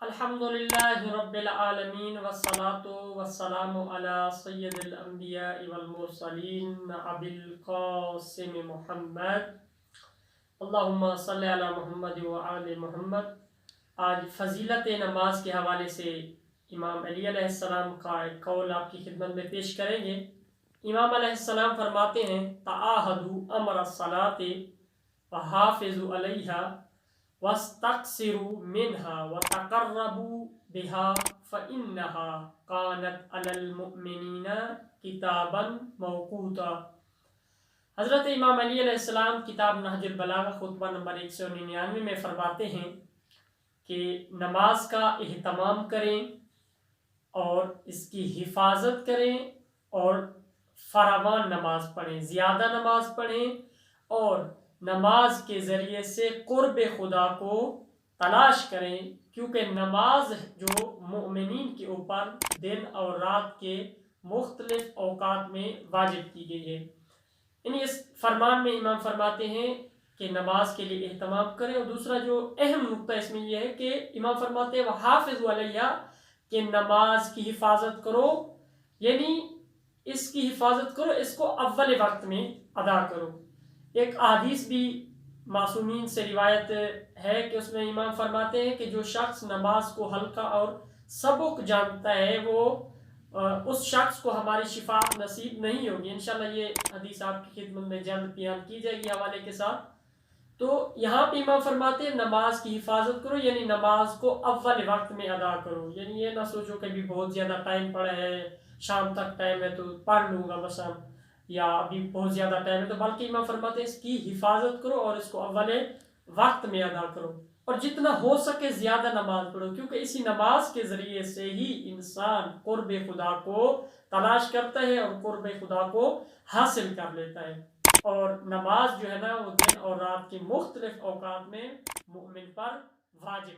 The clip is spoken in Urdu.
الحمدللہ رب العالمین والصلاة والسلام علی سید الانبیاء والمرسلین ابی القاسم محمد اللہم صلی علی محمد وآل محمد۔ آج فضیلت نماز کے حوالے سے امام علی علیہ السلام کا ایک قول آپ کی خدمت میں پیش کریں گے۔ امام علیہ السلام فرماتے ہیں تعاہدوا امر الصلاۃ وحافظوا علیہا واستقصروا منها وتقربوا بها فإنها كانت على المؤمنين كتابا موقوتا۔ حضرت امام علی علیہ السلام کتاب نہج البلاغہ خطبہ نمبر 199 میں فرماتے ہیں کہ نماز کا اہتمام کریں اور اس کی حفاظت کریں اور فراوان نماز پڑھیں، زیادہ نماز پڑھیں اور نماز کے ذریعے سے قرب خدا کو تلاش کریں، کیونکہ نماز جو مومنین کے اوپر دن اور رات کے مختلف اوقات میں واجب کی گئی ہے۔ یعنی اس فرمان میں امام فرماتے ہیں کہ نماز کے لیے اہتمام کریں، اور دوسرا جو اہم نقطہ اس میں یہ ہے کہ امام فرماتے ہیں وحافظوا علیہا، کہ نماز کی حفاظت کرو، یعنی اس کی حفاظت کرو، اس کو اول وقت میں ادا کرو۔ ایک حدیث بھی معصومین سے روایت ہے کہ اس میں امام فرماتے ہیں کہ جو شخص نماز کو ہلکا اور سبک جانتا ہے وہ اس شخص کو ہماری شفاعت نصیب نہیں ہوگی۔ انشاءاللہ یہ حدیث آپ کی خدمت میں جلد بیان کی جائے گی حوالے کے ساتھ۔ تو یہاں پہ امام فرماتے ہیں نماز کی حفاظت کرو، یعنی نماز کو اول وقت میں ادا کرو، یعنی یہ نہ سوچو کہ بھی بہت زیادہ ٹائم پڑا ہے، شام تک ٹائم ہے تو پڑھ لوں گا مثلا، یا ابھی بہت زیادہ ٹائم ہے تو، بلکہ امام فرماتے ہیں اس کی حفاظت کرو اور اس کو اول وقت میں ادا کرو، اور جتنا ہو سکے زیادہ نماز پڑھو، کیونکہ اسی نماز کے ذریعے سے ہی انسان قرب خدا کو تلاش کرتا ہے اور قرب خدا کو حاصل کر لیتا ہے۔ اور نماز جو ہے نا وہ دن اور رات کے مختلف اوقات میں مومن پر واجب